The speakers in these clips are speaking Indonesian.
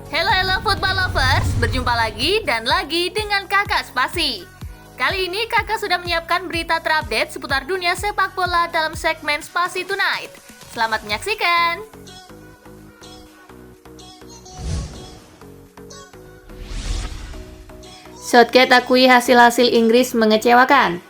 Halo football lovers, berjumpa lagi dan lagi dengan Kakak Spasi. Kali ini Kakak sudah menyiapkan berita terupdate seputar dunia sepak bola dalam segmen Spasi Tonight. Selamat menyaksikan. Southgate akui hasil-hasil Inggris mengecewakan.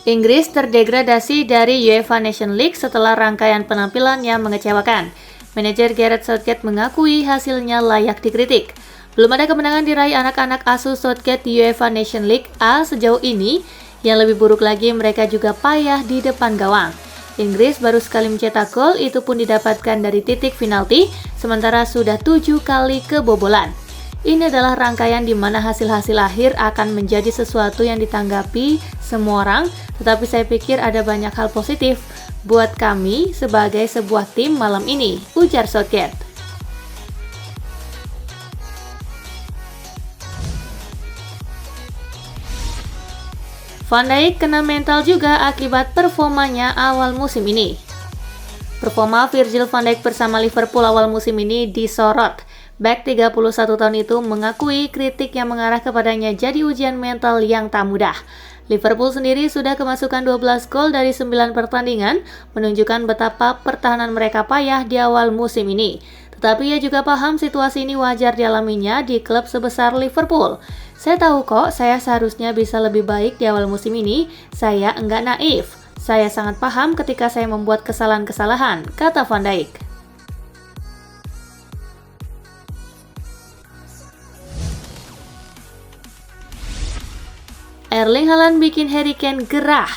Inggris terdegradasi dari UEFA Nations League setelah rangkaian penampilan yang mengecewakan. Manajer Gareth Southgate mengakui hasilnya layak dikritik. Belum ada kemenangan diraih anak-anak asuh Southgate di UEFA Nations League A sejauh ini. Yang lebih buruk lagi, mereka juga payah di depan gawang. Inggris baru sekali mencetak gol, itu pun didapatkan dari titik penalti, sementara sudah 7 kali kebobolan. Ini adalah rangkaian di mana hasil-hasil akhir akan menjadi sesuatu yang ditanggapi semua orang, tetapi saya pikir ada banyak hal positif buat kami sebagai sebuah tim malam ini, ujar Southgate. Van Dijk kena mental juga akibat performanya awal musim ini. Performa Virgil van Dijk bersama Liverpool awal musim ini disorot. Bek 31 tahun itu mengakui kritik yang mengarah kepadanya jadi ujian mental yang tak mudah. Liverpool sendiri sudah kemasukan 12 gol dari 9 pertandingan, menunjukkan betapa pertahanan mereka payah di awal musim ini. Tetapi ia juga paham situasi ini wajar dialaminya di klub sebesar Liverpool. Saya tahu kok, saya seharusnya bisa lebih baik di awal musim ini. Saya enggak naif. Saya sangat paham ketika saya membuat kesalahan-kesalahan, kata Van Dijk. Erling Haaland bikin Harry Kane gerah.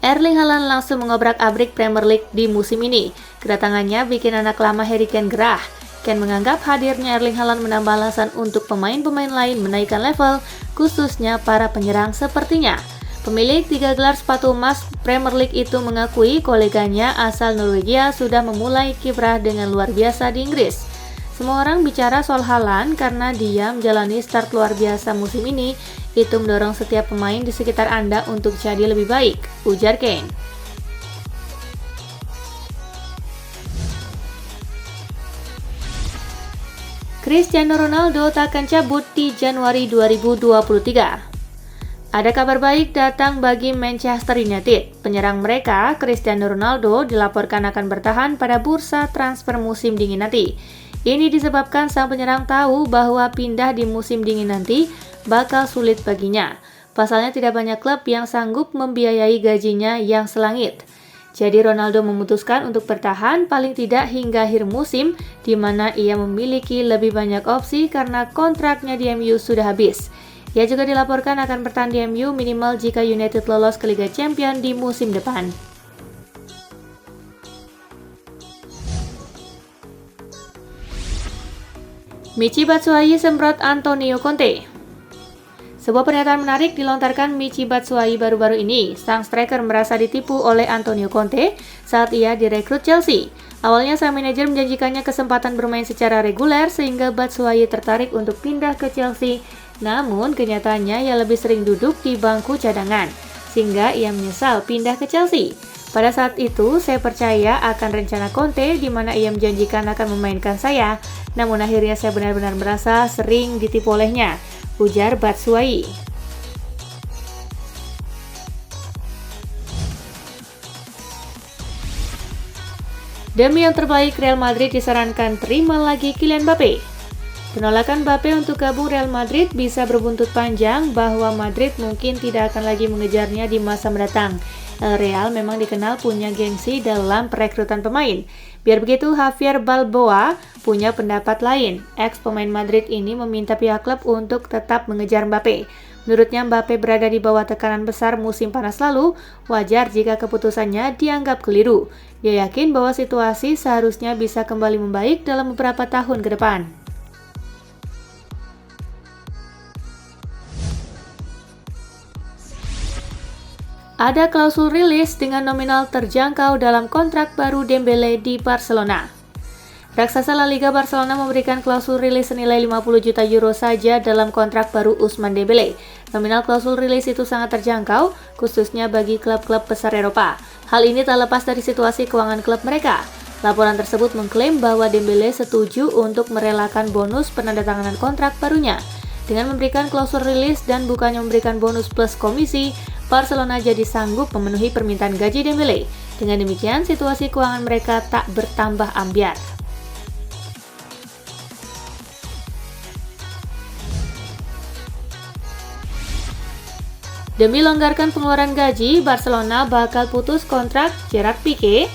Erling Haaland langsung mengobrak-abrik Premier League di musim ini. Kedatangannya bikin anak lama Harry Kane gerah. Kane menganggap hadirnya Erling Haaland menambah alasan untuk pemain-pemain lain menaikkan level, khususnya para penyerang sepertinya. Pemilik 3 gelar sepatu emas Premier League itu mengakui koleganya asal Norwegia sudah memulai kiprah dengan luar biasa di Inggris. Semua orang bicara soal Haaland karena dia menjalani start luar biasa musim ini. Itu mendorong setiap pemain di sekitar Anda untuk jadi lebih baik, ujar Kane. Cristiano Ronaldo takkan cabut di Januari 2023. Ada kabar baik datang bagi Manchester United. Penyerang mereka, Cristiano Ronaldo, dilaporkan akan bertahan pada bursa transfer musim dingin nanti. Ini disebabkan sang penyerang tahu bahwa pindah di musim dingin nanti bakal sulit baginya. Pasalnya tidak banyak klub yang sanggup membiayai gajinya yang selangit. Jadi Ronaldo memutuskan untuk bertahan paling tidak hingga akhir musim, di mana ia memiliki lebih banyak opsi karena kontraknya di MU sudah habis. Ia juga dilaporkan akan bertahan di MU minimal jika United lolos ke Liga Champions di musim depan. Michy Batshuayi semprot Antonio Conte. Sebuah pernyataan menarik dilontarkan Michy Batshuayi baru-baru ini. Sang striker merasa ditipu oleh Antonio Conte saat ia direkrut Chelsea. Awalnya sang manajer menjanjikannya kesempatan bermain secara reguler sehingga Batshuayi tertarik untuk pindah ke Chelsea. Namun kenyataannya ia lebih sering duduk di bangku cadangan, sehingga ia menyesal pindah ke Chelsea. Pada saat itu, saya percaya akan rencana Conte di mana ia menjanjikan akan memainkan saya. Namun akhirnya saya benar-benar merasa sering ditipu olehnya, ujar Batshuayi. Demi yang terbaik, Real Madrid disarankan terima lagi Kylian Mbappe. Penolakan Mbappe untuk gabung Real Madrid bisa berbuntut panjang bahwa Madrid mungkin tidak akan lagi mengejarnya di masa mendatang. Real memang dikenal punya gengsi dalam perekrutan pemain. Biar begitu, Javier Balboa punya pendapat lain. Ex pemain Madrid ini meminta pihak klub untuk tetap mengejar Mbappe. Menurutnya Mbappe berada di bawah tekanan besar musim panas lalu, wajar jika keputusannya dianggap keliru. Dia yakin bahwa situasi seharusnya bisa kembali membaik dalam beberapa tahun ke depan. Ada klausul rilis dengan nominal terjangkau dalam kontrak baru Dembele di Barcelona. Raksasa La Liga Barcelona memberikan klausul rilis senilai 50 juta euro saja dalam kontrak baru Ousmane Dembele. Nominal klausul rilis itu sangat terjangkau, khususnya bagi klub-klub besar Eropa. Hal ini tak lepas dari situasi keuangan klub mereka. Laporan tersebut mengklaim bahwa Dembele setuju untuk merelakan bonus penandatanganan kontrak barunya. Dengan memberikan klausul rilis dan bukannya memberikan bonus plus komisi, Barcelona jadi sanggup memenuhi permintaan gaji Dembele. Dengan demikian, situasi keuangan mereka tak bertambah ambyar. Demi longgarkan pengeluaran gaji, Barcelona bakal putus kontrak Gerard Piqué.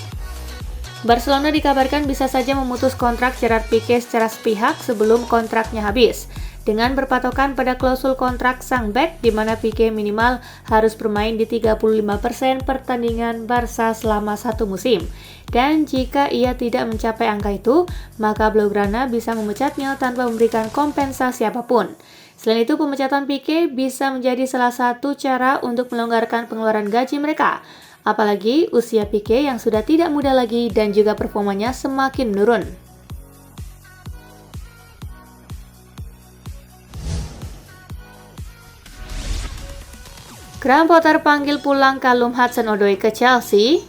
Barcelona dikabarkan bisa saja memutus kontrak Gerard Piqué secara sepihak sebelum kontraknya habis, dengan berpatokan pada klausul kontrak sang bek di mana Piqué minimal harus bermain di 35% pertandingan Barca selama satu musim. Dan jika ia tidak mencapai angka itu, maka Blaugrana bisa memecatnya tanpa memberikan kompensasi apapun. Selain itu, pemecatan Piqué bisa menjadi salah satu cara untuk melonggarkan pengeluaran gaji mereka. Apalagi usia Piqué yang sudah tidak muda lagi dan juga performanya semakin menurun. Graham Potter panggil pulang Callum Hudson-Odoi ke Chelsea.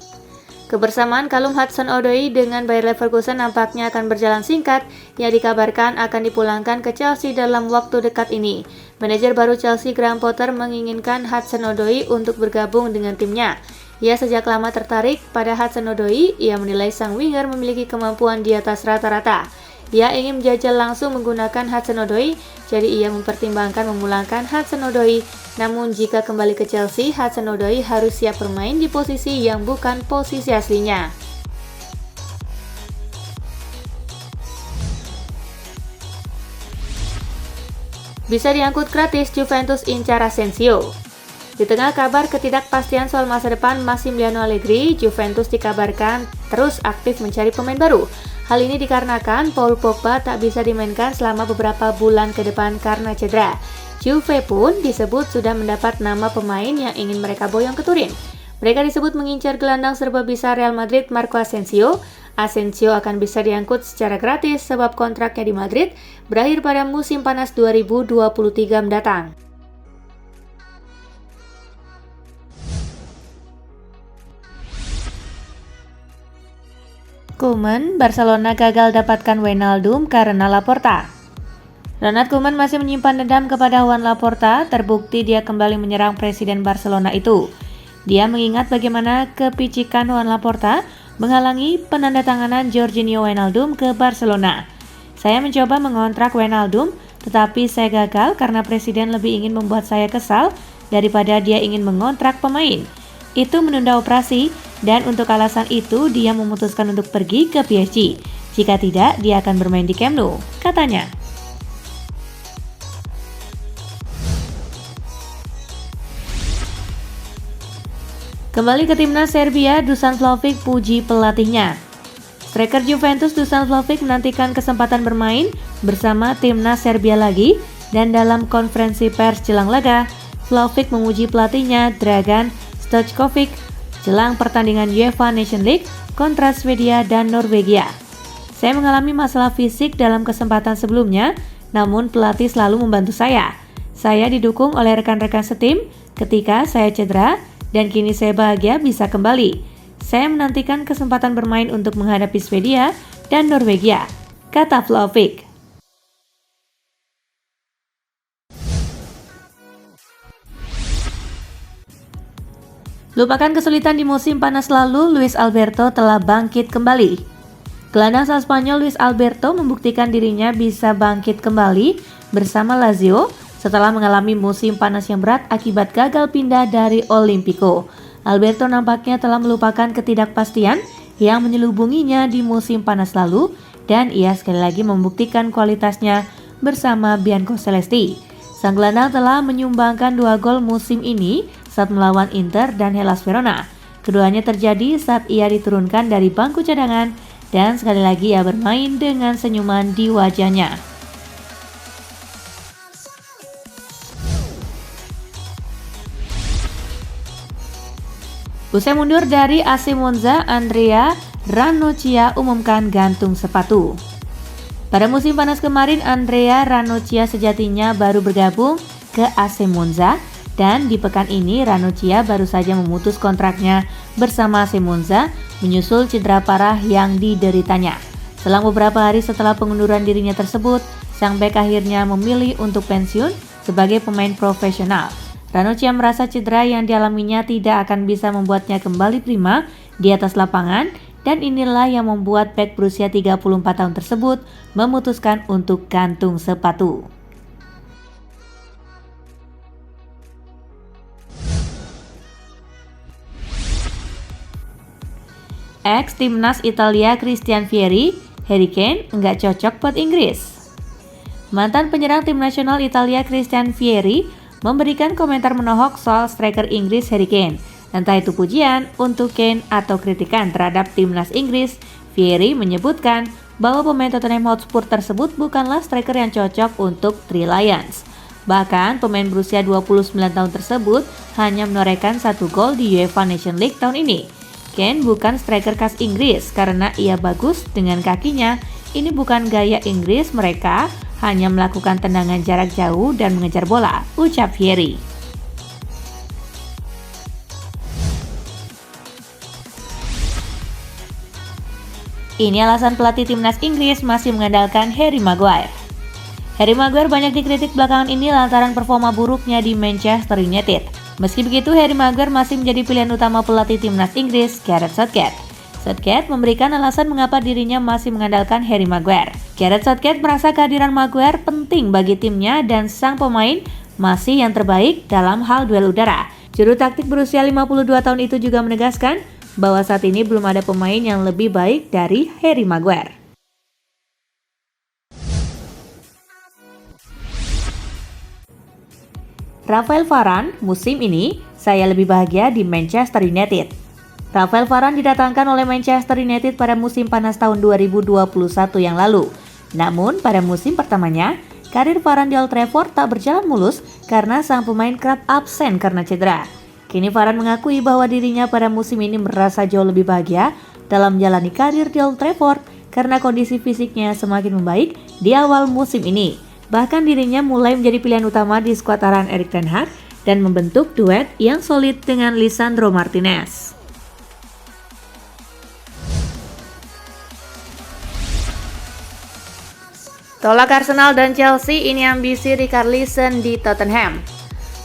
Kebersamaan Callum Hudson-Odoi dengan Bayer Leverkusen nampaknya akan berjalan singkat, yang dikabarkan akan dipulangkan ke Chelsea dalam waktu dekat ini. Manajer baru Chelsea Graham Potter menginginkan Hudson-Odoi untuk bergabung dengan timnya. Ia sejak lama tertarik pada Hudson-Odoi, ia menilai sang winger memiliki kemampuan di atas rata-rata. Ia ingin menjajal langsung menggunakan Hudson-Odoi, jadi ia mempertimbangkan memulangkan Hudson-Odoi. Namun jika kembali ke Chelsea, Hudson-Odoi harus siap bermain di posisi yang bukan posisi aslinya. Bisa diangkut gratis, Juventus incar Asensio. Di tengah kabar ketidakpastian soal masa depan Massimiliano Allegri, Juventus dikabarkan terus aktif mencari pemain baru. Hal ini dikarenakan Paul Pogba tak bisa dimainkan selama beberapa bulan ke depan karena cedera. Juve pun disebut sudah mendapat nama pemain yang ingin mereka boyong ke Turin. Mereka disebut mengincar gelandang serba bisa Real Madrid Marco Asensio. Asensio akan bisa diangkut secara gratis sebab kontraknya di Madrid berakhir pada musim panas 2023 mendatang. Koeman, Barcelona gagal dapatkan Wijnaldum karena Laporta. Ronald Koeman masih menyimpan dendam kepada Juan Laporta, terbukti dia kembali menyerang presiden Barcelona itu. Dia mengingat bagaimana kepicikan Juan Laporta menghalangi penandatanganan Georginio Wijnaldum ke Barcelona. Saya mencoba mengontrak Wijnaldum, tetapi saya gagal karena presiden lebih ingin membuat saya kesal daripada dia ingin mengontrak pemain. Itu menunda operasi, dan untuk alasan itu dia memutuskan untuk pergi ke PSG. Jika tidak, dia akan bermain di Camp Nou, katanya. Kembali ke timnas Serbia, Dusan Vlahovic puji pelatihnya. Striker Juventus Dusan Vlahovic menantikan kesempatan bermain bersama timnas Serbia lagi, dan dalam konferensi pers jelang laga, Vlahovic memuji pelatihnya Dragan Stojkovic jelang pertandingan UEFA Nations League kontra Swedia dan Norwegia. Saya mengalami masalah fisik dalam kesempatan sebelumnya, namun pelatih selalu membantu saya. Saya didukung oleh rekan-rekan setim ketika saya cedera, dan kini saya bahagia bisa kembali. Saya menantikan kesempatan bermain untuk menghadapi Swedia dan Norwegia, kata Vlahovic. Lupakan kesulitan di musim panas lalu, Luis Alberto telah bangkit kembali. Gelandang asal Spanyol Luis Alberto membuktikan dirinya bisa bangkit kembali bersama Lazio setelah mengalami musim panas yang berat akibat gagal pindah dari Olimpico. Alberto nampaknya telah melupakan ketidakpastian yang menyelubunginya di musim panas lalu, dan ia sekali lagi membuktikan kualitasnya bersama Biancocelesti. Sang gelandang telah menyumbangkan 2 gol musim ini saat melawan Inter dan Hellas Verona. Keduanya terjadi saat ia diturunkan dari bangku cadangan, dan sekali lagi ia bermain dengan senyuman di wajahnya. Usai mundur dari AC Monza, Andrea Ranocchia umumkan gantung sepatu. Pada musim panas kemarin, Andrea Ranocchia sejatinya baru bergabung ke AC Monza, dan di pekan ini Ranocchia baru saja memutus kontraknya bersama AC Monza menyusul cedera parah yang dideritanya. Selang beberapa hari setelah pengunduran dirinya tersebut, sang bek akhirnya memilih untuk pensiun sebagai pemain profesional. Ranocchia merasa cedera yang dialaminya tidak akan bisa membuatnya kembali prima di atas lapangan, dan inilah yang membuat bek berusia 34 tahun tersebut memutuskan untuk gantung sepatu. Ex timnas Italia Christian Vieri, Harry Kane nggak cocok buat Inggris. Mantan penyerang tim nasional Italia Christian Vieri memberikan komentar menohok soal striker Inggris Harry Kane. Entah itu pujian untuk Kane atau kritikan terhadap timnas Inggris, Vieri menyebutkan bahwa pemain Tottenham Hotspur tersebut bukanlah striker yang cocok untuk Three Lions. Bahkan pemain berusia 29 tahun tersebut hanya menorehkan 1 gol di UEFA Nations League tahun ini. Kane bukan striker khas Inggris karena ia bagus dengan kakinya. Ini bukan gaya Inggris, mereka hanya melakukan tendangan jarak jauh dan mengejar bola, ucap Vieri. Ini alasan pelatih timnas Inggris masih mengandalkan Harry Maguire. Harry Maguire banyak dikritik belakangan ini lantaran performa buruknya di Manchester United. Meski begitu, Harry Maguire masih menjadi pilihan utama pelatih timnas Inggris, Gareth Southgate. Southgate memberikan alasan mengapa dirinya masih mengandalkan Harry Maguire. Gareth Southgate merasa kehadiran Maguire penting bagi timnya dan sang pemain masih yang terbaik dalam hal duel udara. Juru taktik berusia 52 tahun itu juga menegaskan bahwa saat ini belum ada pemain yang lebih baik dari Harry Maguire. Rafael Varane, musim ini saya lebih bahagia di Manchester United. Rafael Varane didatangkan oleh Manchester United pada musim panas tahun 2021 yang lalu. Namun pada musim pertamanya, karir Varane di Old Trafford tak berjalan mulus karena sang pemain kerap absen karena cedera. Kini Varane mengakui bahwa dirinya pada musim ini merasa jauh lebih bahagia dalam menjalani karir di Old Trafford karena kondisi fisiknya semakin membaik di awal musim ini. Bahkan dirinya mulai menjadi pilihan utama di skuad arahan Erik ten Hag dan membentuk duet yang solid dengan Lisandro Martinez. Tolak Arsenal dan Chelsea, ini ambisi Richarlison di Tottenham.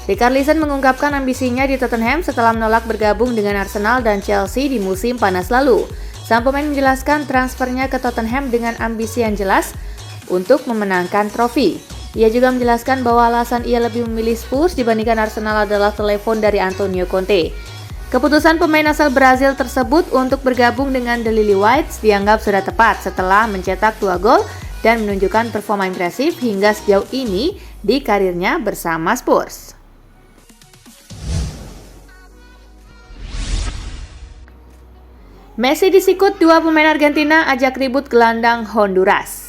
Richarlison mengungkapkan ambisinya di Tottenham setelah menolak bergabung dengan Arsenal dan Chelsea di musim panas lalu. Sang pemain menjelaskan transfernya ke Tottenham dengan ambisi yang jelas untuk memenangkan trofi. Ia juga menjelaskan bahwa alasan ia lebih memilih Spurs dibandingkan Arsenal adalah telepon dari Antonio Conte. Keputusan pemain asal Brazil tersebut untuk bergabung dengan The Lily Whites dianggap sudah tepat setelah mencetak 2 gol dan menunjukkan performa impresif hingga sejauh ini di karirnya bersama Spurs. Messi disikut 2 pemain Argentina ajak ribut gelandang Honduras.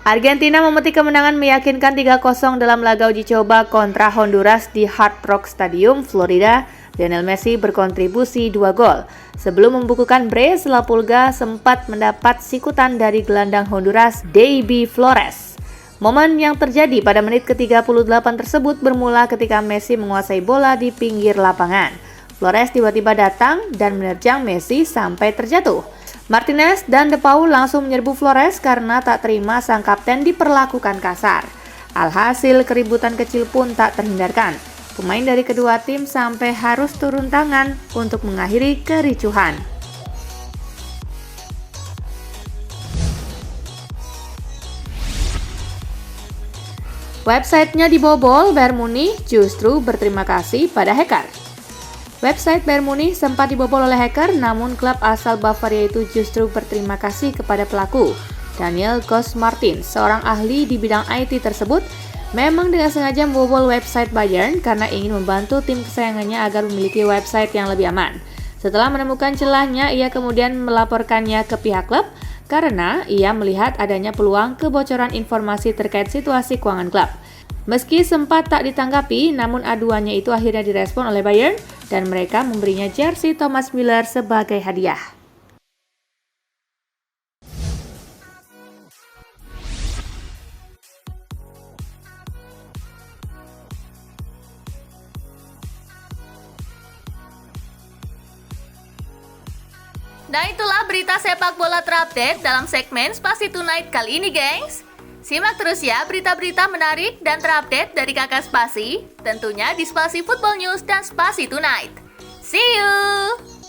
Argentina memetik kemenangan meyakinkan 3-0 dalam laga uji coba kontra Honduras di Hard Rock Stadium, Florida. Lionel Messi berkontribusi 2 gol. Sebelum membukukan brace, La Pulga sempat mendapat sikutan dari gelandang Honduras, Deiby Flores. Momen yang terjadi pada menit ke-38 tersebut bermula ketika Messi menguasai bola di pinggir lapangan. Flores tiba-tiba datang dan menerjang Messi sampai terjatuh. Martinez dan De Paul langsung menyerbu Flores karena tak terima sang kapten diperlakukan kasar. Alhasil keributan kecil pun tak terhindarkan. Pemain dari kedua tim sampai harus turun tangan untuk mengakhiri kericuhan. Websitenya dibobol, Bayern Munich justru berterima kasih pada hacker. Website Bayern Munich sempat dibobol oleh hacker, namun klub asal Bavaria itu justru berterima kasih kepada pelaku. Daniel Gross-Martin, seorang ahli di bidang IT tersebut, memang dengan sengaja membobol website Bayern karena ingin membantu tim kesayangannya agar memiliki website yang lebih aman. Setelah menemukan celahnya, ia kemudian melaporkannya ke pihak klub karena ia melihat adanya peluang kebocoran informasi terkait situasi keuangan klub. Meski sempat tak ditanggapi, namun aduannya itu akhirnya direspon oleh Bayern dan mereka memberinya jersey Thomas Müller sebagai hadiah. Nah itulah berita sepak bola terupdate dalam segmen Spasi Tonight kali ini, gengs. Simak terus ya berita-berita menarik dan terupdate dari Kakak Spasi, tentunya di Spasi Football News dan Spasi Tonight. See you!